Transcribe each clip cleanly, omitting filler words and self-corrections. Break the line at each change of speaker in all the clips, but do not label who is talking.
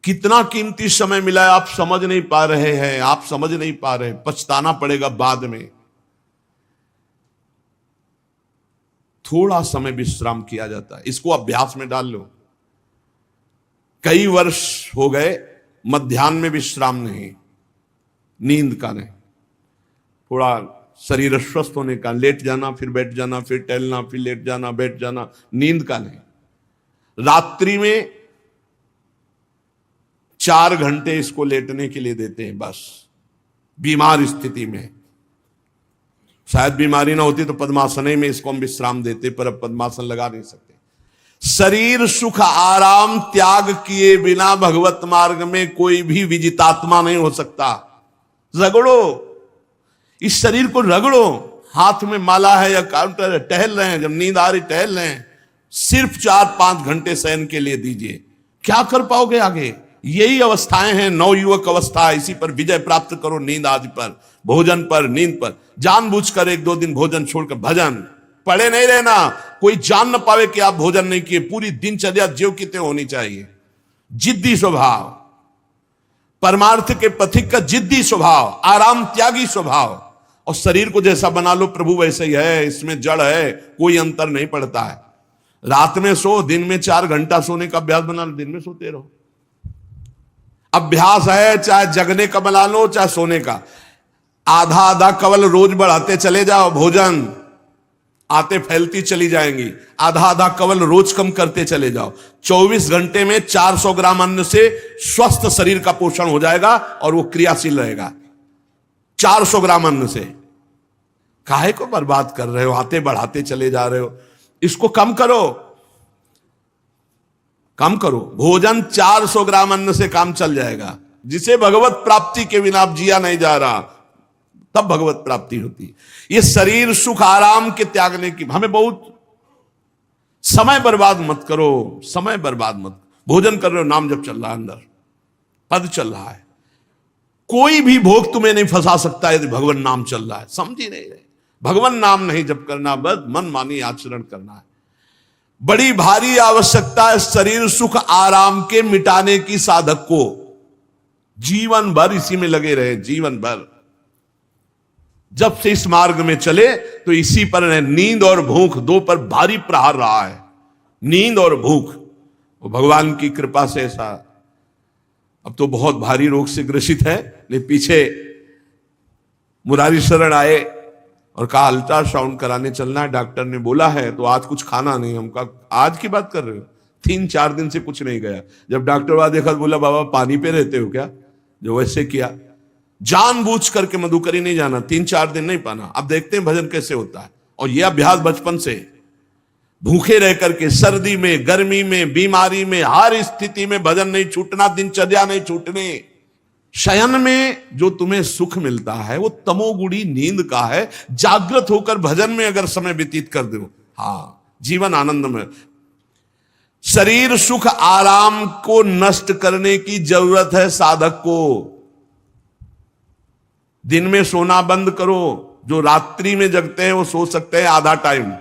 कितना कीमती समय मिला है, आप समझ नहीं पा रहे हैं, आप समझ नहीं पा रहे, पछताना पड़ेगा बाद में। थोड़ा समय विश्राम किया जाता है, इसको अभ्यास में डाल लो। कई वर्ष हो गए मध्याह्न में विश्राम नहीं, नींद का नहीं, थोड़ा शरीर स्वस्थ होने का, लेट जाना फिर बैठ जाना, फिर टहलना, फिर लेट जाना बैठ जाना, नींद का नहीं। रात्रि में 4 घंटे इसको लेटने के लिए देते हैं बस, बीमार स्थिति में। शायद बीमारी ना होती तो पद्मासन में इसको हम विश्राम देते, पर अब पद्मासन लगा नहीं सकते। शरीर सुख आराम त्याग किए बिना भगवत मार्ग में कोई भी विजितात्मा नहीं हो सकता। रगड़ो, इस शरीर को रगड़ो, हाथ में माला है या काउंटर है, टहल रहे हैं, जब नींद आ रही टहल रहे हैं, सिर्फ 4-5 घंटे शयन के लिए दीजिए। क्या कर पाओगे आगे? यही अवस्थाएं हैं, नवयुवक अवस्था। इसी पर विजय प्राप्त करो, नींद आदि पर, भोजन पर, नींद पर। जानबूझकर 1-2 दिन भोजन छोड़कर भजन पड़े नहीं रहना, कोई जान न पावे कि आप भोजन नहीं किए। पूरी दिनचर्या ज्यों की त्यों होनी चाहिए। जिद्दी स्वभाव, परमार्थ के पथिक का जिद्दी स्वभाव, आराम त्यागी स्वभाव। और शरीर को जैसा बना लो प्रभु वैसे ही है, इसमें जड़ है, कोई अंतर नहीं पड़ता है। रात में सो, दिन में 4 घंटा सोने का अभ्यास बना लो, दिन में सोते रहो। अभ्यास है, चाहे जगने का बना लो चाहे सोने का। आधा आधा कवल रोज बढ़ाते चले जाओ, भोजन आते फैलती चली जाएंगी। आधा आधा कवल रोज कम करते चले जाओ। 24 घंटे में 400 ग्राम अन्न से स्वस्थ शरीर का पोषण हो जाएगा और वो क्रियाशील रहेगा। 400 ग्राम अन्न से काहे को बर्बाद कर रहे हो? आते बढ़ाते चले जा रहे हो, इसको कम करो, कम करो। भोजन 400 ग्राम अन्न से काम चल जाएगा। जिसे भगवत प्राप्ति के बिना आप जिया नहीं जा रहा, तब भगवत प्राप्ति होती। ये शरीर सुख आराम के त्यागने की, हमें बहुत समय बर्बाद मत करो, समय बर्बाद मत। भोजन कर रहे हो, नाम जब चल रहा है, अंदर पद चल रहा है, कोई भी भोग तुम्हें नहीं फंसा सकता यदि भगवान नाम चल रहा है। समझ ही नहीं रहे, भगवान नाम नहीं जप करना, बस मन मानी आचरण करना है। बड़ी भारी आवश्यकता है शरीर सुख आराम के मिटाने की साधक को। जीवन भर इसी में लगे रहे, जीवन भर। जब से इस मार्ग में चले तो इसी पर है। नींद और भूख, 2 पर भारी प्रहार रहा है, नींद और भूख। वो भगवान की कृपा से ऐसा, अब तो बहुत भारी रोग से ग्रसित है, लेकिन पीछे मुरारी शरण आए और कहा अल्ट्रासाउंड कराने चलना है, डॉक्टर ने बोला है, तो आज कुछ खाना नहीं। हम कहा आज की बात कर रहे हो? 3-4 दिन से कुछ नहीं गया। जब डॉक्टर वहां देखा तो बोला बाबा पानी पे रहते हो क्या? जो वैसे किया, जानबूझ करके मधुकरी नहीं जाना, 3-4 दिन नहीं पाना। अब देखते हैं भजन कैसे होता है। और यह अभ्यास बचपन से, भूखे रह करके, सर्दी में, गर्मी में, बीमारी में, हर स्थिति में भजन नहीं छूटना, दिनचर्या नहीं छूटने। शयन में जो तुम्हें सुख मिलता है वो तमोगुणी नींद का है। जागृत होकर भजन में अगर समय व्यतीत कर दो, हाँ, जीवन आनंद में। शरीर सुख आराम को नष्ट करने की जरूरत है साधक को। दिन में सोना बंद करो। जो रात्रि में जगते हैं वो सो सकते हैं आधा टाइम,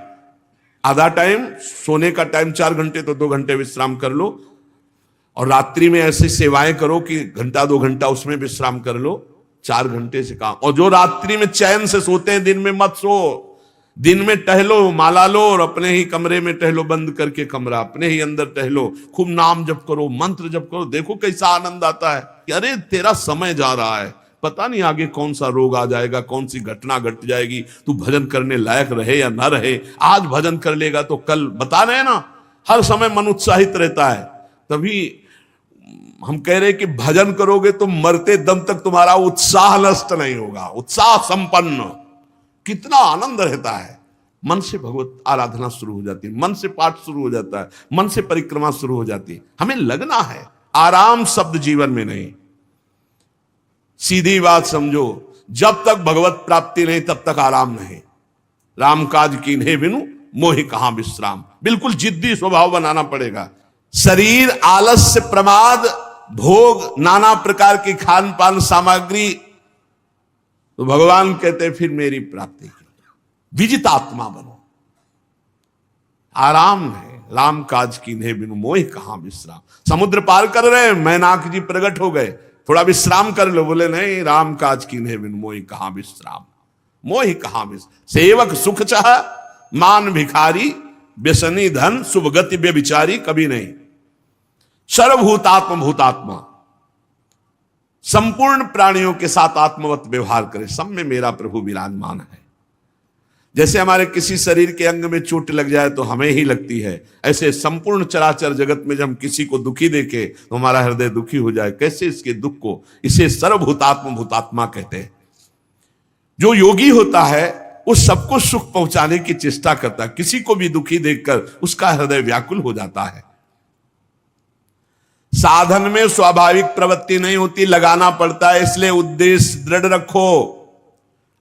आधा टाइम सोने का टाइम 4 घंटे, तो 2 घंटे विश्राम कर लो। और रात्रि में ऐसी सेवाएं करो कि 1-2 घंटा उसमें विश्राम कर लो, 4 घंटे से काम। और जो रात्रि में चैन से सोते हैं, दिन में मत सो। दिन में टहलो, माला लो और अपने ही कमरे में टहलो, बंद करके कमरा, अपने ही अंदर टहलो, खूब नाम जप करो, मंत्र जप करो। देखो कैसा आनंद आता है कि अरे तेरा समय जा रहा है, पता नहीं आगे कौन सा रोग आ जाएगा, कौन सी घटना घट जाएगी, तू भजन करने लायक रहे या ना रहे। आज भजन कर लेगा तो कल, बता रहे ना, हर समय मन उत्साहित रहता है। तभी हम कह रहे कि भजन करोगे तो मरते दम तक तुम्हारा उत्साह नष्ट नहीं होगा, उत्साह संपन्न। कितना आनंद रहता है। मन से भगवत आराधना शुरू हो जाती है, मन से पाठ शुरू हो जाता है, मन से परिक्रमा शुरू हो जाती है। हमें लगना है, आराम शब्द जीवन में नहीं। सीधी बात समझो, जब तक भगवत प्राप्ति नहीं तब तक आराम नहीं। राम काज कीन्हे बिनु मोहि कहां विश्राम। बिल्कुल जिद्दी स्वभाव बनाना पड़ेगा। शरीर आलस्य प्रमाद भोग नाना प्रकार की खान पान सामग्री, तो भगवान कहते हैं फिर मेरी प्राप्ति की। विजितात्मा बनो, आराम है, राम काज कीन्हे बिनु मोहि कहां विश्राम। समुद्र पार कर रहे हैं, मैनाक जी प्रकट हो गए, थोड़ा विश्राम कर लो। बोले नहीं, राम काज कीन्हे बिनु मोहि कहां विश्राम, मोहि कहां विश्राम। सेवक सुख चाह मान भिखारी, व्यसनी धन शुभ गति व्यभिचारी, कभी नहीं। सर्वभूतात्म भूतात्मा, संपूर्ण प्राणियों के साथ आत्मवत व्यवहार करे, सब में मेरा प्रभु विराजमान है। जैसे हमारे किसी शरीर के अंग में चोट लग जाए तो हमें ही लगती है, ऐसे संपूर्ण चराचर जगत में जब हम किसी को दुखी देखे तो हमारा हृदय दुखी हो जाए। कैसे इसके दुख को, इसे सर्वभूतात्म भूतात्मा कहते हैं। जो योगी होता है वो सबको सुख पहुंचाने की चेष्टा करता है, किसी को भी दुखी देखकर उसका हृदय व्याकुल हो जाता है। साधन में स्वाभाविक प्रवृत्ति नहीं होती, लगाना पड़ता है, इसलिए उद्देश्य दृढ़ रखो।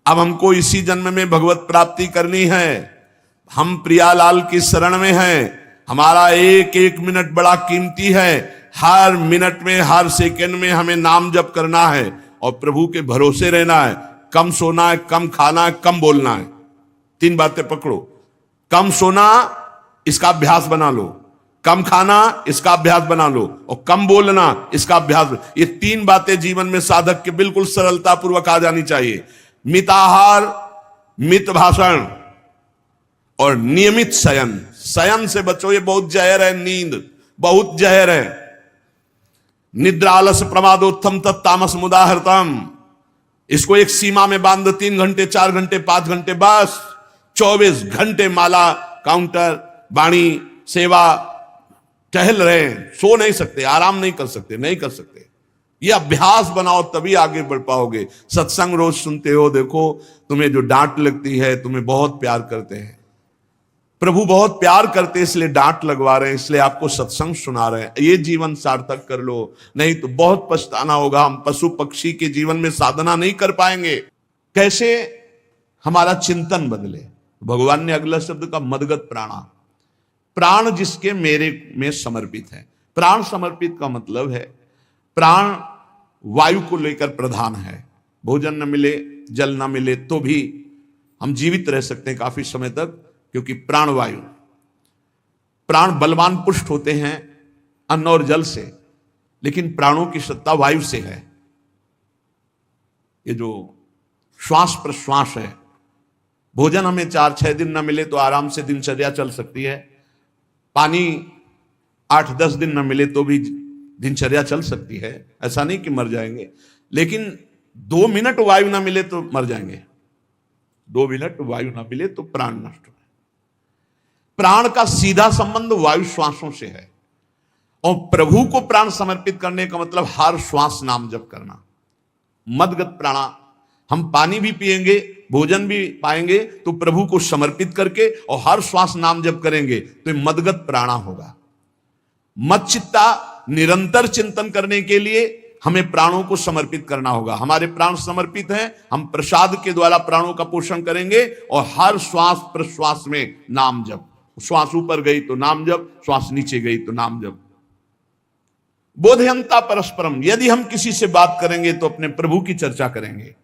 अब हमको इसी जन्म में भगवत प्राप्ति करनी है, हम प्रियालाल की शरण में हैं, हमारा एक एक मिनट बड़ा कीमती है, हर मिनट में हर सेकंड में हमें नाम जप करना है और प्रभु के भरोसे रहना है। कम सोना है, कम खाना है, कम बोलना है, तीन बातें पकड़ो। कम सोना, इसका अभ्यास बना लो, कम खाना, इसका अभ्यास बना लो, और कम बोलना, इसका अभ्यास। ये तीन बातें जीवन में साधक के बिल्कुल सरलता पूर्वक आ जानी चाहिए। मिताहार, मित भाषण और नियमित शयन। शयन से बचो, ये बहुत जहर है, नींद बहुत जहर है। निद्रालस प्रमादोत्थम तत्तामस मुदाहृतम, इसको एक सीमा में बांध दो, 3 घंटे 4 घंटे 5 घंटे, बस 24 घंटे माला, काउंटर, वाणी, सेवा, टहल रहे हैं, सो नहीं सकते, आराम नहीं कर सकते, नहीं कर सकते। ये अभ्यास बनाओ तभी आगे बढ़ पाओगे। सत्संग रोज सुनते हो, देखो तुम्हें जो डांट लगती है, तुम्हें बहुत प्यार करते हैं, प्रभु बहुत प्यार करते हैं, इसलिए डांट लगवा रहे हैं, इसलिए आपको सत्संग सुना रहे हैं। ये जीवन सार्थक कर लो, नहीं तो बहुत पछताना होगा। हम पशु पक्षी के जीवन में साधना नहीं कर पाएंगे। कैसे? हमारा चिंतन बदले। भगवान ने अगला शब्द का मदगत प्राणा, प्राण जिसके मेरे में समर्पित है। प्राण समर्पित का मतलब है प्राण वायु को लेकर प्रधान है। भोजन न मिले, जल न मिले तो भी हम जीवित रह सकते हैं काफी समय तक, क्योंकि प्राण वायु, प्राण बलवान पुष्ट होते हैं अन्न और जल से, लेकिन प्राणों की सत्ता वायु से है। ये जो श्वास प्रश्वास है, भोजन हमें 4-6 दिन न मिले तो आराम से दिनचर्या चल सकती है, पानी 8-10 दिन न मिले तो भी दिनचर्या चल सकती है, ऐसा नहीं कि मर जाएंगे। लेकिन 2 मिनट वायु ना मिले तो मर जाएंगे, 2 मिनट वायु ना मिले तो प्राण नष्ट हो। प्राण का सीधा संबंध वायु श्वासों से है, और प्रभु को प्राण समर्पित करने का मतलब हर श्वास नाम जप करना। मदगत प्राणा, हम पानी भी पिएंगे, भोजन भी पाएंगे तो प्रभु को समर्पित करके और हर श्वास नाम जप करेंगे तो मदगत प्राणा होगा। मच्चित्ता, निरंतर चिंतन करने के लिए हमें प्राणों को समर्पित करना होगा। हमारे प्राण समर्पित हैं, हम प्रसाद के द्वारा प्राणों का पोषण करेंगे और हर श्वास प्रश्वास में नाम जप। श्वास ऊपर गई तो नाम जप, श्वास नीचे गई तो नाम जप। बोधयंता परस्परम, यदि हम किसी से बात करेंगे तो अपने प्रभु की चर्चा करेंगे,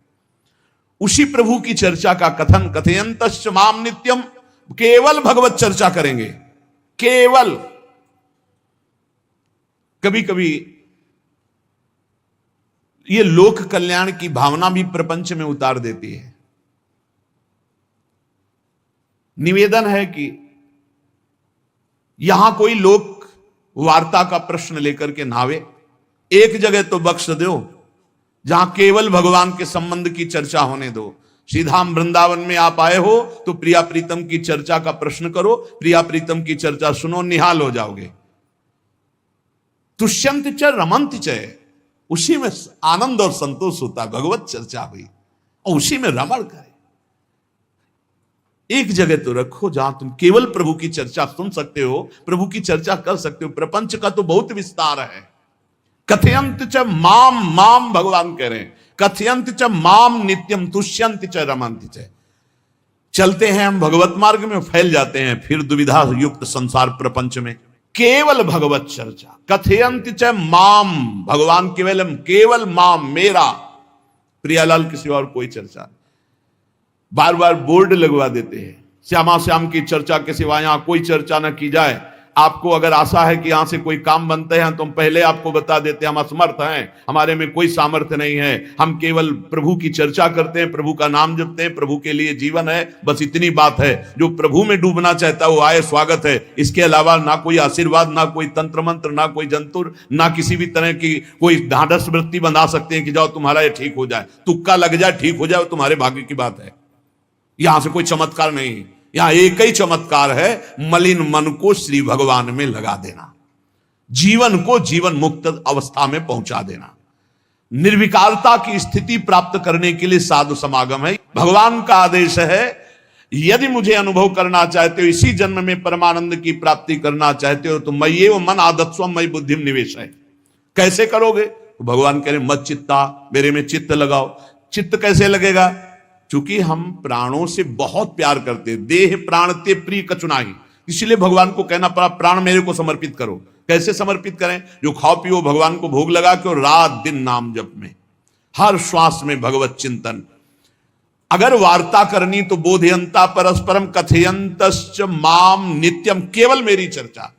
उसी प्रभु की चर्चा का कथन, कथयंतश्च माम नित्यम, केवल भगवत चर्चा करेंगे, केवल। कभी कभी ये लोक कल्याण की भावना भी प्रपंच में उतार देती है। निवेदन है कि यहां कोई लोक वार्ता का प्रश्न लेकर के नावे, एक जगह तो बख्श दो जहां केवल भगवान के संबंध की चर्चा होने दो। सीधा वृंदावन में आप आए हो तो प्रिया प्रीतम की चर्चा का प्रश्न करो, प्रिया प्रीतम की चर्चा सुनो, निहाल हो जाओगे। तुष्यंत च रमंत च, उसी में आनंद और संतोष होता। भगवत चर्चा हुई और उसी में रमण करे। एक जगह तो रखो जहां तुम केवल प्रभु की चर्चा सुन सकते हो, प्रभु की चर्चा कर सकते हो। प्रपंच का तो बहुत विस्तार है। कथयंत च माम, माम भगवान कह रहे हैं, कथयंत च माम नित्यम तुष्यंत च रमंत च। चलते हैं हम भगवत मार्ग में, फैल जाते हैं फिर दुविधा युक्त संसार प्रपंच में। केवल भगवत चर्चा, कथयंत च माम, भगवान केवलम, केवल माम, मेरा, प्रियालाल किसी और कोई चर्चा नहीं। बार बार बोर्ड लगवा देते हैं, श्यामा श्याम की चर्चा के सिवा यहां कोई चर्चा न की जाए। आपको अगर आशा है कि यहां से कोई काम बनते हैं तो हम पहले आपको बता देते हैं हम असमर्थ हैं, हमारे में कोई सामर्थ्य नहीं है, हम केवल प्रभु की चर्चा करते हैं, प्रभु का नाम जपते हैं, प्रभु के लिए जीवन है, बस इतनी बात है। जो प्रभु में डूबना चाहता है वो आए, स्वागत है। इसके अलावा ना कोई आशीर्वाद, ना कोई तंत्र मंत्र, ना कोई जंतुर, ना किसी भी तरह की कोई ढांढस वृत्ति बना सकते हैं कि जाओ तुम्हारा ये ठीक हो जाए, तुक्का लग जाए ठीक हो जाए, तुम्हारे भाग्य की बात है। यहां से कोई चमत्कार नहीं, यहां एक ही चमत्कार है, मलिन मन को श्री भगवान में लगा देना, जीवन को जीवन मुक्त अवस्था में पहुंचा देना। निर्विकारता की स्थिति प्राप्त करने के लिए साधु समागम है। भगवान का आदेश है, यदि मुझे अनुभव करना चाहते हो, इसी जन्म में परमानंद की प्राप्ति करना चाहते हो, तो मय्ये वो मन आदत्स्व मयि बुद्धिम निवेश है। कैसे करोगे? तो भगवान कह रहे मत चित्ता, मेरे में चित्त लगाओ। चित्त कैसे लगेगा? चूंकि हम प्राणों से बहुत प्यार करते, देह प्राण ते प्रिय कचुनाही, इसलिए भगवान को कहना पड़ा प्राण मेरे को समर्पित करो। कैसे समर्पित करें? जो खाओ पियो भगवान को भोग लगा के, और रात दिन नाम जप में, हर श्वास में भगवत चिंतन। अगर वार्ता करनी तो बोधयंता परस्परम कथयंतश्च माम नित्यम, केवल मेरी चर्चा।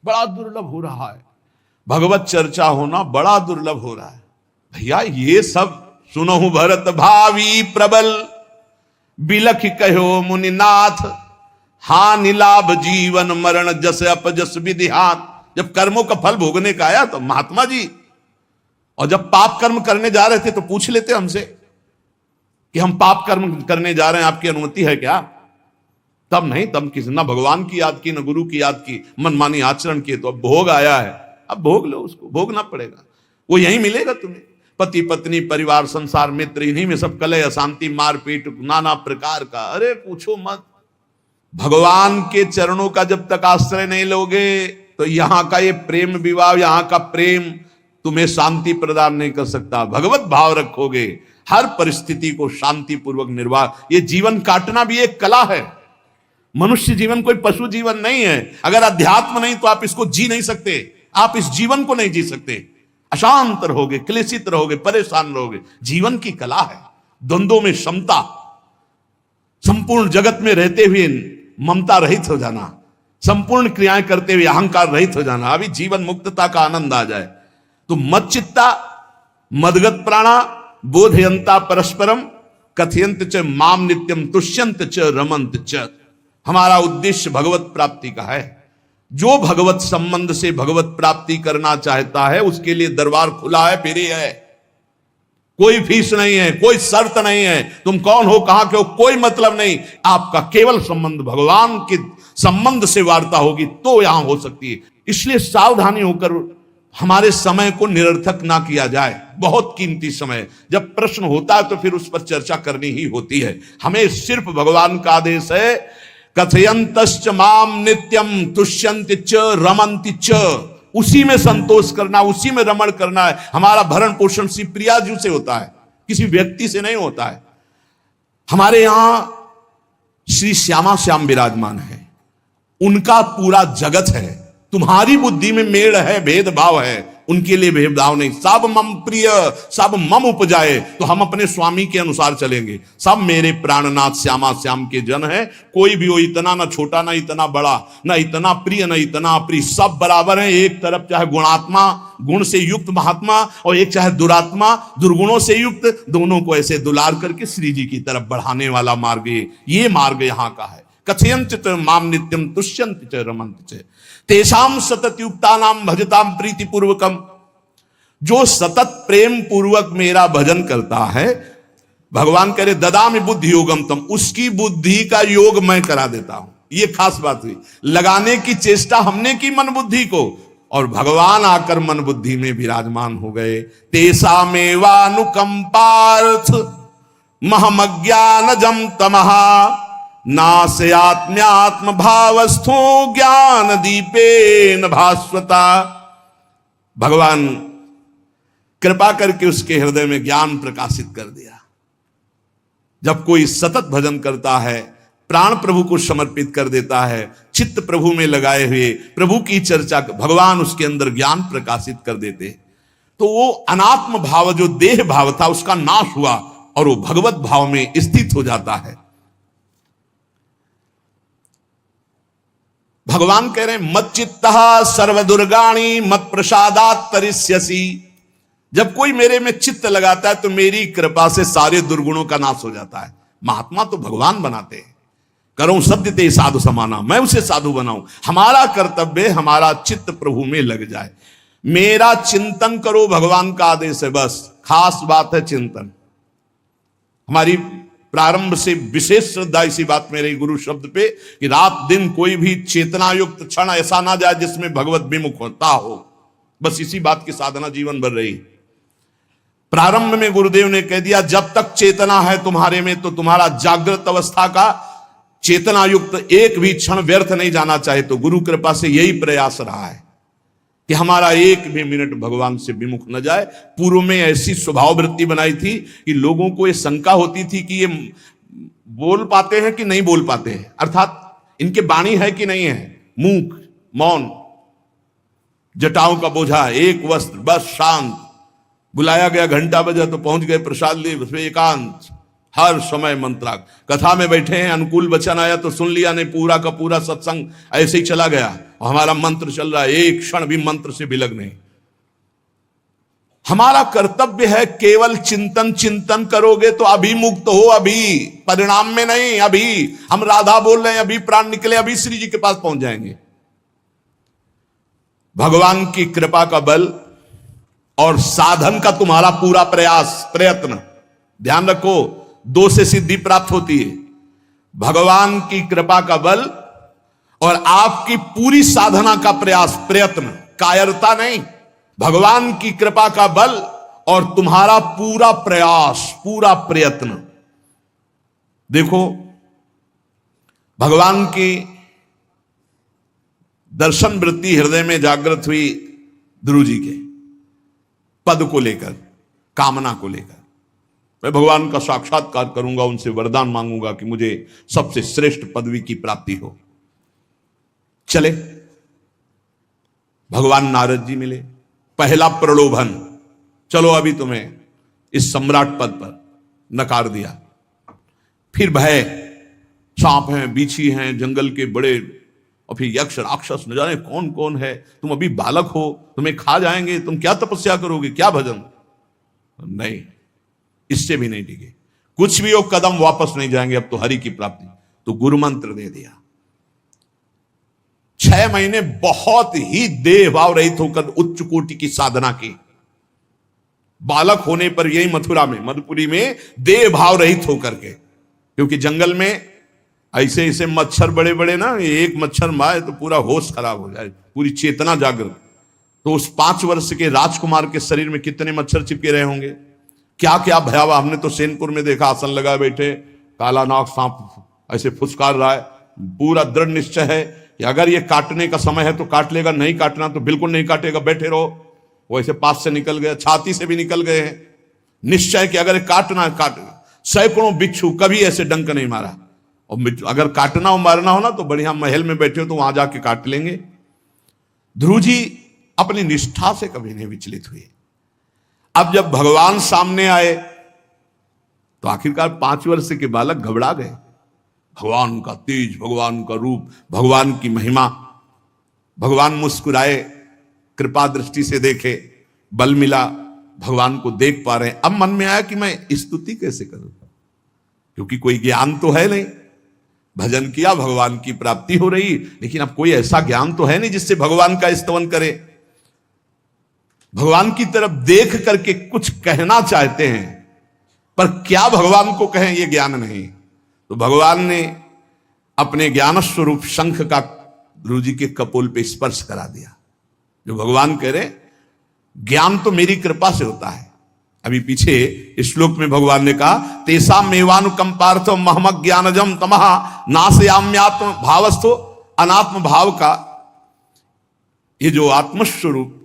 बड़ा दुर्लभ हो रहा है, भगवत चर्चा होना बड़ा दुर्लभ हो रहा है भैया। ये सब सुनहु भरत भावी प्रबल, बिलख कहो मुनिनाथ, हानि लाभ जीवन मरण जस अपजस विधिहात। जब कर्मों का फल भोगने का आया तो महात्मा जी, और जब पाप कर्म करने जा रहे थे तो पूछ लेते हमसे कि हम पाप कर्म करने जा रहे हैं, आपकी अनुमति है क्या? तब नहीं, तब किसी ना भगवान की याद की, ना गुरु की याद की, मनमानी आचरण किए। तो अब भोग आया है, अब भोग लो, उसको भोगना पड़ेगा, वो यही मिलेगा तुम्हें। पति पत्नी परिवार संसार मित्र, इन्हीं में सब कलह अशांति मारपीट नाना प्रकार का, अरे पूछो मत। भगवान के चरणों का जब तक आश्रय नहीं लोगे तो यहां का ये प्रेम विवाह, यहां का प्रेम तुम्हें शांति प्रदान नहीं कर सकता। भगवत भाव रखोगे, हर परिस्थिति को शांति पूर्वक निर्वाह। ये जीवन काटना भी एक कला है। मनुष्य जीवन कोई पशु जीवन नहीं है। अगर अध्यात्म नहीं तो आप इसको जी नहीं सकते, आप इस जीवन को नहीं जी सकते। अशांत रहोगे, क्लेशित रहोगे, परेशान रहोगे। जीवन की कला है द्वंद्वों में समता, संपूर्ण जगत में रहते हुए ममता रहित हो जाना, संपूर्ण क्रियाएं करते हुए अहंकार रहित हो जाना, अभी जीवन मुक्तता का आनंद आ जाए। तो मत चित्ता मदगत प्राणा बोधयंता परस्परम कथयंत च माम नित्यम तुष्यंत च रमंत च। हमारा उद्देश्य भगवत प्राप्ति का है। जो भगवत संबंध से भगवत प्राप्ति करना चाहता है उसके लिए दरबार खुला है, फ्री है, कोई फीस नहीं है, कोई शर्त नहीं है। तुम कौन हो, कहां के हो, कोई मतलब नहीं। आपका केवल संबंध भगवान के संबंध से वार्ता होगी तो यहां हो सकती है। इसलिए सावधानी होकर हमारे समय को निरर्थक ना किया जाए। बहुत कीमती समय, जब प्रश्न होता है तो फिर उस पर चर्चा करनी ही होती है। हमें सिर्फ भगवान का आदेश है, कथयंतश्च माम नित्यम तुष्यन्ति च रमन्ति च। उसी में संतोष करना, उसी में रमण करना है। हमारा भरण पोषण श्री प्रिया जी से होता है, किसी व्यक्ति से नहीं होता है। हमारे यहां श्री श्यामा श्याम विराजमान है, उनका पूरा जगत है। तुम्हारी बुद्धि में मेड़ है, भेदभाव है, उनके लिए भेदभाव नहीं। सब मम प्रिय, सब मम उपजाए, तो हम अपने स्वामी के अनुसार चलेंगे। सब मेरे प्राणनाथ श्यामा श्याम के जन है। कोई भी हो, इतना ना छोटा ना इतना बड़ा, ना इतना प्रिय ना इतना अप्रिय, सब बराबर है। एक तरफ चाहे गुणात्मा, गुण से युक्त महात्मा, और एक चाहे दुरात्मा, दुर्गुणों से युक्त, दोनों को ऐसे दुलार करके श्री जी की तरफ बढ़ाने वाला मार्ग ये मार्ग यहाँ का है। कथयंत च माम नित्यम तुष्यंत च रमंत च तेषाम सतत युक्ता नाम भजताम प्रीति पूर्वकम। जो सतत प्रेम पूर्वक मेरा भजन करता है, भगवान करे ददामि बुद्धि योगम तम, उसकी बुद्धि का योग मैं करा देता हूं। ये खास बात हुई, लगाने की चेष्टा हमने की मन बुद्धि को, और भगवान आकर मन बुद्धि में विराजमान हो गए। तेषामेवानुकंपार्थ महमज्ञानजम तमहा नास्यात्म्यात्म भावस्थो ज्ञान दीपेन भास्वता। भगवान कृपा करके उसके हृदय में ज्ञान प्रकाशित कर दिया। जब कोई सतत भजन करता है, प्राण प्रभु को समर्पित कर देता है, चित्त प्रभु में लगाए हुए प्रभु की चर्चा, भगवान उसके अंदर ज्ञान प्रकाशित कर देते, तो वो अनात्म भाव जो देह भाव था उसका नाश हुआ और वो भगवत भाव में स्थित हो जाता है। भगवान कह रहे हैं मत चित्तः सर्वदुर्गाणि मत प्रसादात् तरिष्यसि। जब कोई मेरे में चित्त लगाता है तो मेरी कृपा से सारे दुर्गुणों का नाश हो जाता है। महात्मा तो भगवान बनाते हैं। करो सत्य ते साधु समाना, मैं उसे साधु बनाऊं। हमारा कर्तव्य, हमारा चित्त प्रभु में लग जाए। मेरा चिंतन करो, भगवान का आदेश है, बस खास बात है चिंतन। हमारी प्रारंभ से विशेष श्रद्धा इसी बात में रही गुरु शब्द पे कि रात दिन कोई भी चेतना युक्त क्षण ऐसा ना जाए जिसमें भगवत विमुख होता हो। बस इसी बात की साधना जीवन भर रही। प्रारंभ में गुरुदेव ने कह दिया जब तक चेतना है तुम्हारे में तो तुम्हारा जागृत अवस्था का चेतना युक्त एक भी क्षण व्यर्थ नहीं जाना चाहे। तो गुरु कृपा से यही प्रयास रहा है कि हमारा एक भी मिनट भगवान से विमुख न जाए। पूर्व में ऐसी स्वभाव वृत्ति बनाई थी कि लोगों को ये शंका होती थी कि ये बोल पाते हैं कि नहीं बोल पाते हैं, अर्थात इनके वाणी है कि नहीं है। मूक, मौन, जटाओं का बोझा, एक वस्त्र, बस शांत। बुलाया गया, घंटा बजा तो पहुंच गए, प्रसाद लिए, उसमें एकांत, हर समय मंत्राग। कथा में बैठे हैं, अनुकूल वचन आया तो सुन लिया, नहीं पूरा का पूरा सत्संग ऐसे ही चला गया। और हमारा मंत्र चल रहा है, एक क्षण भी मंत्र से विलग नहीं। हमारा कर्तव्य है केवल चिंतन। चिंतन करोगे तो अभिमुक्त हो, अभी परिणाम में नहीं। अभी हम राधा बोल रहे हैं, अभी प्राण निकले, अभी श्री जी के पास पहुंच जाएंगे। भगवान की कृपा का बल और साधन का तुम्हारा पूरा प्रयास, प्रयत्न। ध्यान रखो, दो से सिद्धि प्राप्त होती है, भगवान की कृपा का बल और आपकी पूरी साधना का प्रयास, प्रयत्न, कायरता नहीं। भगवान की कृपा का बल और तुम्हारा पूरा प्रयास, पूरा प्रयत्न। देखो, भगवान की दर्शन वृत्ति हृदय में जागृत हुई ध्रुव जी के पद को लेकर, कामना को लेकर। मैं भगवान का साक्षात्कार करूंगा, उनसे वरदान मांगूंगा कि मुझे सबसे श्रेष्ठ पदवी की प्राप्ति हो। चले, भगवान नारद जी मिले। पहला प्रलोभन, चलो अभी तुम्हें इस सम्राट पद पर नकार दिया। फिर भय, सांप हैं, बीछी हैं, जंगल के बड़े, और फिर यक्ष राक्षस, न जाने कौन कौन है। तुम अभी बालक हो, तुम्हें खा जाएंगे, तुम क्या तपस्या करोगे, क्या भजन। नहीं, इससे भी नहीं टिके। कुछ भी हो, कदम वापस नहीं जाएंगे, अब तो हरि की प्राप्ति। तो गुरु मंत्र दे दिया। 6 महीने बहुत ही देह भाव रहित होकर उच्च कोटि की साधना की। बालक होने पर यही मथुरा में, मधुपुरी में देह भाव रहित होकर के, क्योंकि जंगल में ऐसे ऐसे मच्छर बड़े बड़े ना, एक मच्छर मारे तो पूरा होश खराब हो जाए, पूरी चेतना जागृत। तो उस 5 वर्ष के राजकुमार के शरीर में कितने मच्छर चिपके रहे होंगे, क्या क्या भयावह। हमने तो सेनपुर में देखा, आसन लगा बैठे, काला नाग सांप ऐसे फुसकार रहा है। पूरा दृढ़ निश्चय है कि अगर ये काटने का समय है तो काट लेगा, नहीं काटना तो बिल्कुल नहीं काटेगा, बैठे रहो। वो ऐसे पास से निकल गया, छाती से भी निकल गए हैं। निश्चय कि अगर काटना काट। सैकड़ों बिच्छू, कभी ऐसे डंक नहीं मारा। और अगर काटना हो, मारना हो ना, तो बढ़िया महल में बैठे हो तो वहां जाके काट लेंगे। ध्रुव जी अपनी निष्ठा से कभी नहीं विचलित हुए। अब जब भगवान सामने आए तो आखिरकार 5 वर्ष के बालक घबरा गए। भगवान का तेज, भगवान का रूप, भगवान की महिमा। भगवान मुस्कुराए, कृपा दृष्टि से देखे, बल मिला, भगवान को देख पा रहे हैं। अब मन में आया कि मैं स्तुति कैसे करूं, क्योंकि कोई ज्ञान तो है नहीं। भजन किया, भगवान की प्राप्ति हो रही, लेकिन अब कोई ऐसा ज्ञान तो है नहीं जिससे भगवान का स्तवन करे। भगवान की तरफ देख करके कुछ कहना चाहते हैं, पर क्या भगवान को कहें ये ज्ञान नहीं। तो भगवान ने अपने ज्ञान स्वरूप शंख का ध्रुव जी के कपोल पे स्पर्श करा दिया। जो भगवान कह रहे, ज्ञान तो मेरी कृपा से होता है। अभी पीछे इस श्लोक में भगवान ने कहा, तेसा मेवानुकंपार्थो महमक ज्ञानजम तमः नाशयाम्यात्म भावस्थो। अनात्म भाव का ये जो आत्मस्वरूप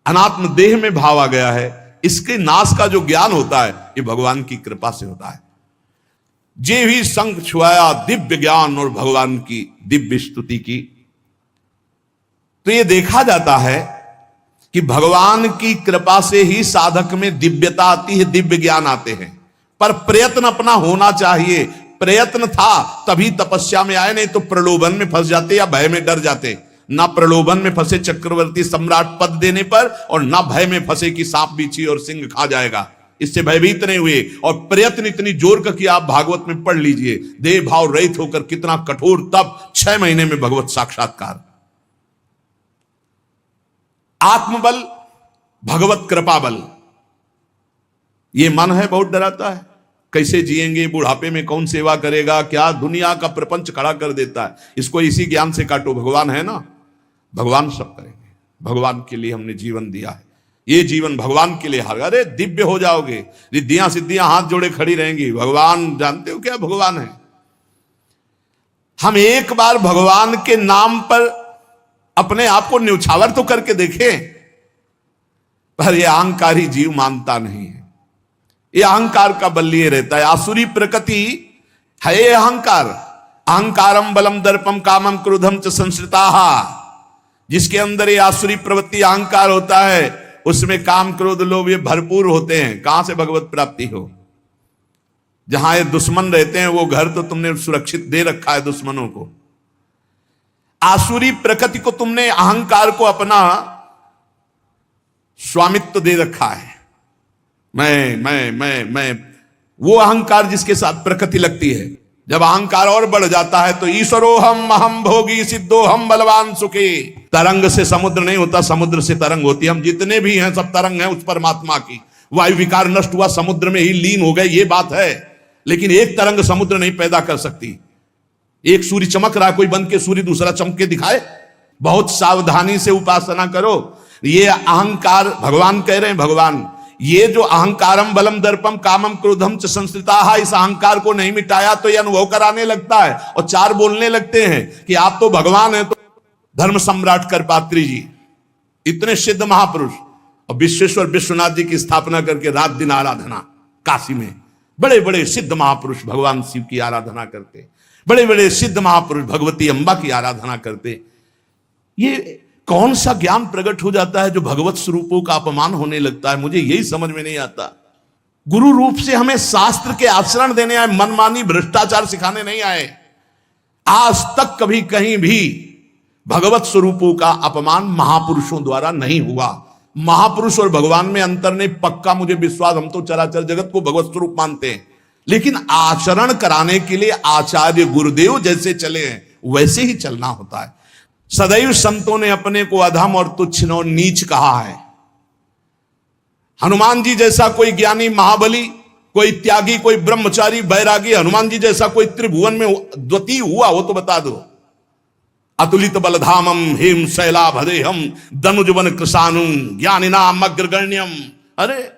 अनात्म देह में भाव आ गया है, इसके नाश का जो ज्ञान होता है ये भगवान की कृपा से होता है। जे भी संग छुआया दिव्य ज्ञान और भगवान की दिव्य स्तुति की। तो ये देखा जाता है कि भगवान की कृपा से ही साधक में दिव्यता आती है, दिव्य ज्ञान आते हैं। पर प्रयत्न अपना होना चाहिए। प्रयत्न था तभी तपस्या में आए, नहीं तो प्रलोभन में फंस जाते या भय में डर जाते। ना प्रलोभन में फंसे चक्रवर्ती सम्राट पद देने पर, और ना भय में फंसे कि सांप बिच्छी और सिंह खा जाएगा, इससे भयभीत नहीं हुए। और प्रयत्न इतनी जोर का कि आप भागवत में पढ़ लीजिए, देह भाव रहित होकर कितना कठोर तप, 6 महीने में भगवत साक्षात्कार। आत्मबल, भगवत कृपा बल। ये मन है बहुत डराता है, कैसे जिएंगे, बुढ़ापे में कौन सेवा करेगा, क्या दुनिया का प्रपंच खड़ा कर देता है। इसको इसी ज्ञान से काटो, भगवान है ना, भगवान सब करेंगे, भगवान के लिए हमने जीवन दिया है, ये जीवन भगवान के लिए। अरे दिव्य हो जाओगे, रिद्धियां सिद्धियां हाथ जोड़े खड़ी रहेंगी। भगवान जानते हो क्या भगवान है। हम एक बार भगवान के नाम पर अपने आप को न्यौछावर तो करके देखें, पर यह अहंकारी जीव मानता नहीं है। ये अहंकार का बल लिए रहता है। आसुरी प्रकृति है ये अहंकार। अहंकारम बलम दर्पम कामम क्रोधम च संश्रिताः। जिसके अंदर ये आसुरी प्रवृत्ति अहंकार होता है, उसमें काम क्रोध लोभ ये भरपूर होते हैं। कहां से भगवत प्राप्ति हो। जहां ये दुश्मन रहते हैं वो घर तो तुमने सुरक्षित दे रखा है दुश्मनों को। आसुरी प्रकृति को तुमने, अहंकार को अपना स्वामित्व दे रखा है। मैं वो अहंकार जिसके साथ प्रकृति लगती है। जब अहंकार और बढ़ जाता है तो ईश्वरोहम अहम भोगी सिद्धोहम बलवान सुखी। तरंग से समुद्र नहीं होता, समुद्र से तरंग होती है। हम जितने भी हैं सब तरंग हैं उस परमात्मा की। वायु विकार नष्ट हुआ, समुद्र में ही लीन हो गए, ये बात है। लेकिन एक तरंग समुद्र नहीं पैदा कर सकती। एक सूर्य चमक रहा, कोई बंद के सूर्य दूसरा चमक के दिखाए। बहुत सावधानी से उपासना करो। ये अहंकार, भगवान कह रहे हैं, भगवान ये जो अहंकारम बलम दर्पम कामम क्रोधम च संस्थिताः, इस अहंकार को नहीं मिटाया तो ये अनुभव कराने लगता है और चार बोलने लगते हैं कि आप तो भगवान हैं। तो धर्म सम्राट करपात्री जी इतने सिद्ध महापुरुष, और विश्वेश्वर विश्वनाथ जी की स्थापना करके रात दिन आराधना, काशी में बड़े बड़े सिद्ध महापुरुष भगवान शिव की आराधना करते, बड़े बड़े सिद्ध महापुरुष भगवती अम्बा की आराधना करते। ये कौन सा ज्ञान प्रकट हो जाता है जो भगवत स्वरूपों का अपमान होने लगता है। मुझे यही समझ में नहीं आता। गुरु रूप से हमें शास्त्र के आचरण देने आए, मनमानी भ्रष्टाचार सिखाने नहीं आए। आज तक कभी कहीं भी भगवत स्वरूपों का अपमान महापुरुषों द्वारा नहीं हुआ। महापुरुष और भगवान में अंतर नहीं, पक्का मुझे विश्वास। हम तो चराचर जगत को भगवत स्वरूप मानते हैं, लेकिन आचरण कराने के लिए आचार्य गुरुदेव जैसे चले हैं वैसे ही चलना होता है। सदैव संतों ने अपने को अधम और तुच्छ और नीच कहा है। हनुमान जी जैसा कोई ज्ञानी, महाबली, कोई त्यागी, कोई ब्रह्मचारी, बैरागी, हनुमान जी जैसा कोई त्रिभुवन में द्वितीय हुआ हो तो बता दो। अतुलित बलधामम हेम शैलाभदेहम दनुजवन कृशानु ज्ञानिनाम अग्रगण्यम। अरे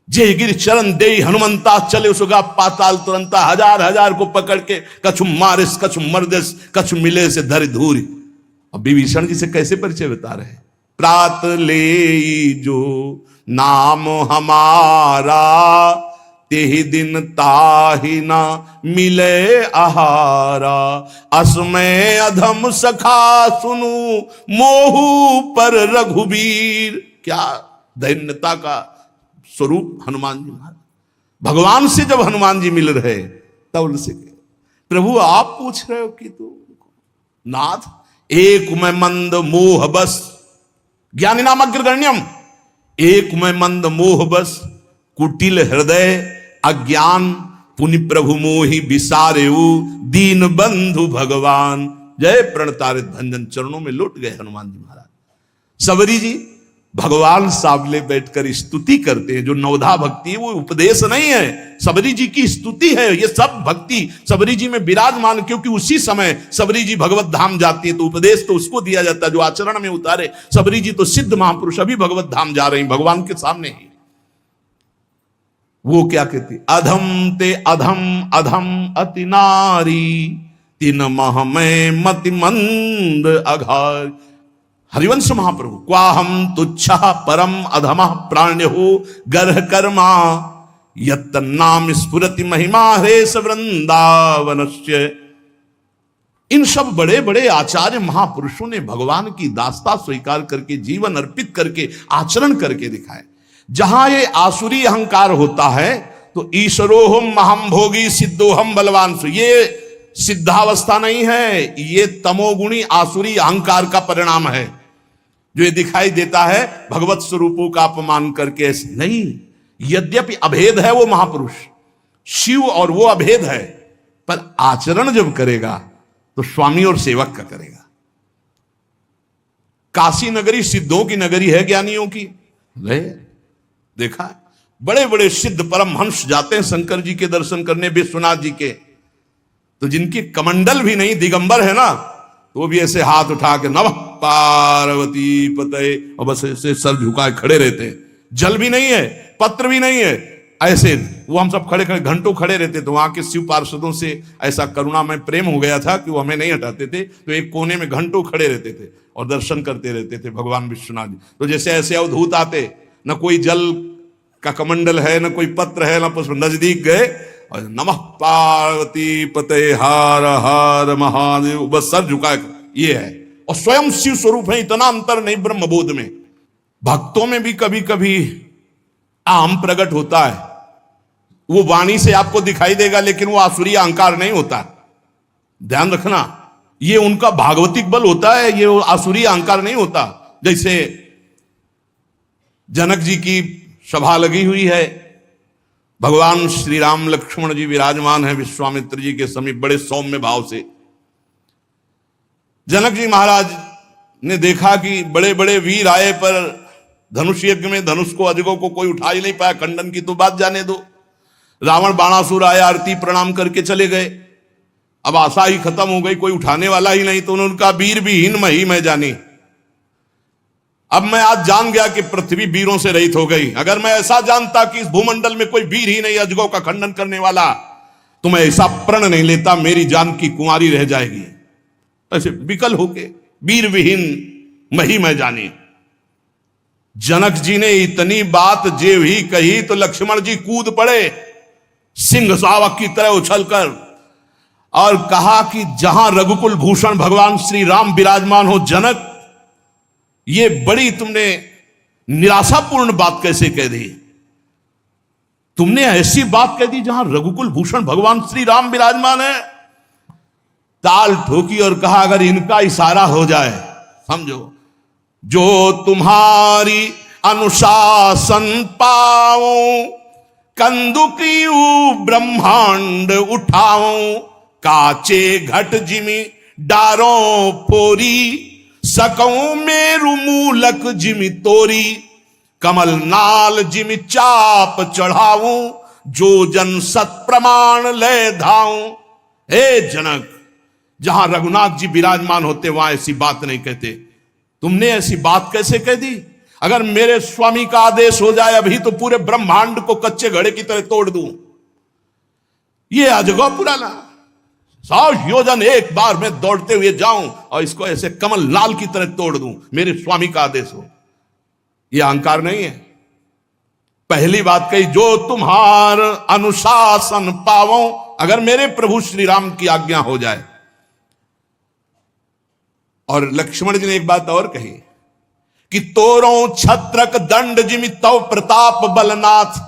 जे गिर चरण दे हनुमंता चले सुगा पाताल तुरंता। हजार हजार को पकड़ के कछु मारिस कछु मर्दिस कछु मिले से धरि धूरी। अब विभीषण जी से कैसे परिचय बता रहे हैं। प्रात ले जो नाम हमारा तेहि दिन ताहि ना मिले आहारा। असमय अधम सखा सुनु मोहू पर रघुबीर। क्या दैन्यता का स्वरूप हनुमान जी महाराज। भगवान से जब हनुमान जी मिल रहे तब उनसे प्रभु आप पूछ रहे हो कि तू नाथ एक में मंद मोह बस ज्ञानी नाम अग्रगण्यम। एक में मंद मोह बस कुटिल हृदय अज्ञान पुनि प्रभु मोहि विसारेऊ दीन बंधु भगवान। जय प्रणतारित भंजन चरणों में लौट गए हनुमान जी महाराज। सबरी जी भगवान सामने बैठकर स्तुति करते हैं। जो नवधा भक्ति है वो उपदेश नहीं है, सबरी जी की स्तुति है। ये सब भक्ति सबरी जी में विराजमान, क्योंकि उसी समय सबरी जी भगवत धाम जाती है तो उपदेश तो उसको दिया जाता है जो आचरण में उतारे। सबरी जी तो सिद्ध महापुरुष अभी भगवत धाम जा रहे हैं भगवान के सामने ही। वो क्या कहती, अधम ते अधम अधम अति नारी तीन मह में मति मंद अघार। हरिवंश महाप्रभु क्वाहम तुच्छा परम अधम प्राण्य हो गर्ह कर्मा यत नाम स्फुरति महिमा हरेश वृंदावनस्य। इन सब बड़े बड़े आचार्य महापुरुषों ने भगवान की दास्ता स्वीकार करके जीवन अर्पित करके आचरण करके दिखाए। जहां ये आसुरी अहंकार होता है तो ईश्वरोहम महम भोगी सिद्धोहम बलवान सु, ये सिद्धावस्था नहीं है, ये तमोगुणी आसुरी अहंकार का परिणाम है जो ये दिखाई देता है भगवत स्वरूपों का अपमान करके। नहीं, यद्यपि अभेद है वो महापुरुष शिव और वो अभेद है, पर आचरण जब करेगा तो स्वामी और सेवक का करेगा। काशी नगरी सिद्धों की नगरी है, ज्ञानियों की। देखा है, बड़े बड़े सिद्ध परमहंस जाते हैं शंकर जी के दर्शन करने, विश्वनाथ जी के, तो जिनकी कमंडल भी नहीं, दिगंबर है ना, तो वो भी ऐसे हाथ उठा के नमः पार्वती पते, और बस ऐसे सर झुकाए खड़े रहते हैं। जल भी नहीं है, पत्र भी नहीं है, ऐसे वो हम सब खड़े खड़े घंटों खड़े रहते। तो वहां के शिव पार्षदों से ऐसा करुणामय प्रेम हो गया था कि वो हमें नहीं हटाते थे, तो एक कोने में घंटों खड़े रहते थे और दर्शन करते रहते थे भगवान विश्वनाथ जी। तो जैसे ऐसे अवधूत आते, न कोई जल का कमंडल है, न कोई पत्र है, न पुष्प, नजदीक गए और नमः पार्वती पते हर हर महादेव, बस सर झुकाए, ये है। और स्वयं शिव स्वरूप है, इतना अंतर नहीं ब्रह्मबोध में। भक्तों में भी कभी कभी आम प्रकट होता है, वो वाणी से आपको दिखाई देगा, लेकिन वो आसुरी अहंकार नहीं होता, ध्यान रखना। ये उनका भागवतिक बल होता है, ये आसुरी अहंकार नहीं होता। जैसे जनक जी की सभा लगी हुई है, भगवान श्री राम लक्ष्मण जी विराजमान है विश्वामित्र जी के समीप बड़े सौम्य भाव से। जनक जी महाराज ने देखा कि बड़े बड़े वीर आए, पर धनुष यज्ञ में धनुष को अजगों को कोई उठा ही नहीं पाया, खंडन की तो बात जाने दो। रावण बाणासुर आए, आरती प्रणाम करके चले गए। अब आशा ही खत्म हो गई, कोई उठाने वाला ही नहीं, तो उन्होंने कहा वीर विहीन मही मैं जानी। अब मैं आज जान गया कि पृथ्वी वीरों से रहित हो गई। अगर मैं ऐसा जानता कि इस भूमंडल में कोई वीर ही नहीं अजगों का खंडन करने वाला, तो मैं ऐसा प्रण नहीं लेता, मेरी जान की कुंवारी रह जाएगी। ऐसे विकल होके वीर विहीन मही मैं जानी। जनक जी ने इतनी बात जे भी कही तो लक्ष्मण जी कूद पड़े सिंह शावक की तरह उछलकर, और कहा कि जहां रघुकुल भूषण भगवान श्री राम विराजमान हो, जनक ये बड़ी तुमने निराशापूर्ण बात कैसे कह दी? तुमने ऐसी बात कह दी जहां रघुकुल भूषण भगवान श्री राम विराजमान है। ताल ठोकी और कहा अगर इनका इशारा हो जाए, समझो, जो तुम्हारी अनुशासन पाओ, कंदुकियू ब्रह्मांड उठाओ, काचे घट जिमी डारों फोरी, सकऊं मेरु मूलक जिमि तोरी, कमल नाल जिमि चाप चढ़ाऊं, जो जन सत प्रमाण ले धाऊं। हे जनक, जहां रघुनाथ जी विराजमान होते वहां ऐसी बात नहीं कहते, तुमने ऐसी बात कैसे कह दी? अगर मेरे स्वामी का आदेश हो जाए अभी तो पूरे ब्रह्मांड को कच्चे घड़े की तरह तोड़ दूं। ये अजगौ पुराना 100 योजन एक बार में दौड़ते हुए जाऊं और इसको ऐसे कमल लाल की तरह तोड़ दूं, मेरे स्वामी का आदेश हो। यह अहंकार नहीं है। पहली बात कही, जो तुम्हार अनुशासन पावो, अगर मेरे प्रभु श्री राम की आज्ञा हो जाए। और लक्ष्मण जी ने एक बात और कही कि तोरों छत्रक दंड जिमि तव प्रताप बलनाथ,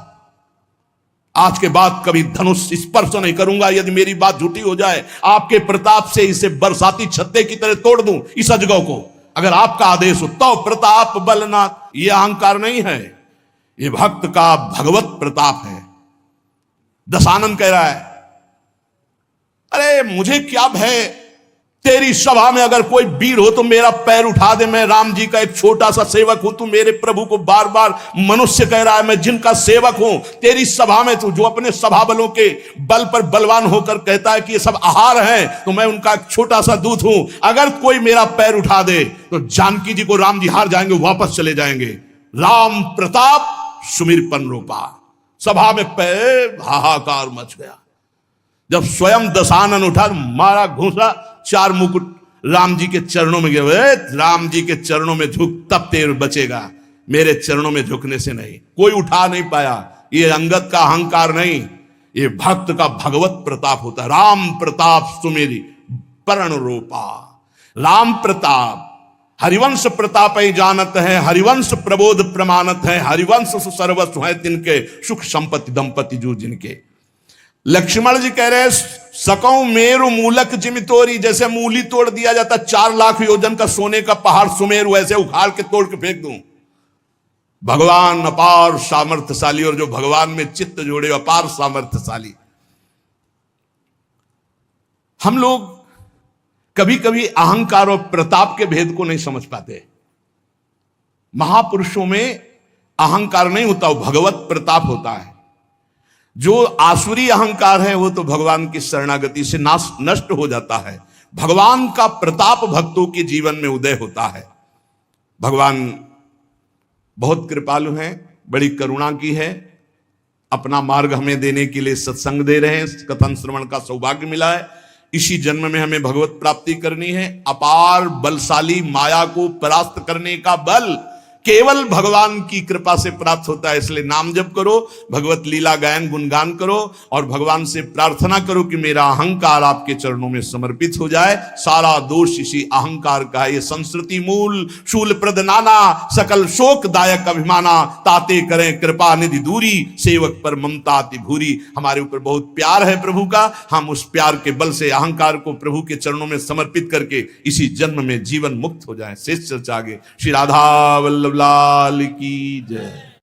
आज के बाद कभी धनुष स्पर्श नहीं करूंगा यदि मेरी बात झूठी हो जाए। आपके प्रताप से इसे बरसाती छत्ते की तरह तोड़ दूं इस अजगौ को, अगर आपका आदेश हो। तव प्रताप बलनाथ, यह अहंकार नहीं है, यह भक्त का भगवत प्रताप है। दशानन कह रहा है, अरे मुझे क्या भय, तेरी सभा में अगर कोई वीर हो तो मेरा पैर उठा दे, मैं राम जी का एक छोटा सा सेवक हूं। तू मेरे प्रभु को बार बार मनुष्य कह रहा है, मैं जिनका सेवक हूं। तेरी सभा में तू जो अपने सभा बलों के बल पर बलवान होकर कहता है कि ये सब आहार हैं, तो मैं उनका एक छोटा सा दूत हूं। अगर कोई मेरा पैर उठा दे तो जानकी जी को राम जी हार जाएंगे, वापस चले जाएंगे। राम प्रताप सुमिरपन रूपा। सभा में पैर हाहाकार मच गया। जब स्वयं दशानन उठा, मारा घूसा, 4 मुकुट राम जी के चरणों में गए। राम जी के चरणों में झुक, तब तेरे बचेगा, मेरे चरणों में झुकने से नहीं। कोई उठा नहीं पाया। ये अंगत का अहंकार नहीं, ये भक्त का भगवत प्रताप होता है। राम प्रताप सुमेरी पर्ण रूपा। राम प्रताप हरिवंश प्रताप जानत है, हरिवंश प्रबोध प्रमाणत है, हरिवंश सर्वस्व है तिनके, सुख संपत्ति दंपति जो जिनके। लक्ष्मण जी कह रहे सकौ मेरु मूलक जिम तोरी, जैसे मूली तोड़ दिया जाता 4 लाख योजन का सोने का पहाड़ सुमेरु, वैसे उखाड़ के तोड़ के फेंक दूं। भगवान अपार सामर्थ्यशाली, और जो भगवान में चित्त जोड़े अपार सामर्थ्यशाली। हम लोग कभी कभी अहंकार और प्रताप के भेद को नहीं समझ पाते। महापुरुषों में अहंकार नहीं होता, वो भगवत प्रताप होता है। जो आसुरी अहंकार है वो तो भगवान की शरणागति से नष्ट हो जाता है। भगवान का प्रताप भक्तों के जीवन में उदय होता है। भगवान बहुत कृपालु हैं, बड़ी करुणा की है, अपना मार्ग हमें देने के लिए सत्संग दे रहे हैं, कथन श्रवण का सौभाग्य मिला है। इसी जन्म में हमें भगवत प्राप्ति करनी है। अपार बलशाली माया को परास्त करने का बल केवल भगवान की कृपा से प्राप्त होता है। इसलिए नाम जप करो, भगवत लीला गायन गुणगान करो, और भगवान से प्रार्थना करो कि मेरा अहंकार आपके चरणों में समर्पित हो जाए। सारा दोष इसी अहंकार का है। ये संस्कृति मूल शूल प्रद नाना, सकल शोक दायक अभिमाना, ताते करें कृपा निधि दूरी, सेवक पर ममता अति भूरी। हमारे ऊपर बहुत प्यार है प्रभु का, हम उस प्यार के बल से अहंकार को प्रभु के चरणों में समर्पित करके इसी जन्म में जीवन मुक्त हो जाए। शेष चर्चा आगे। श्री राधा वल्लभ लाल की जय।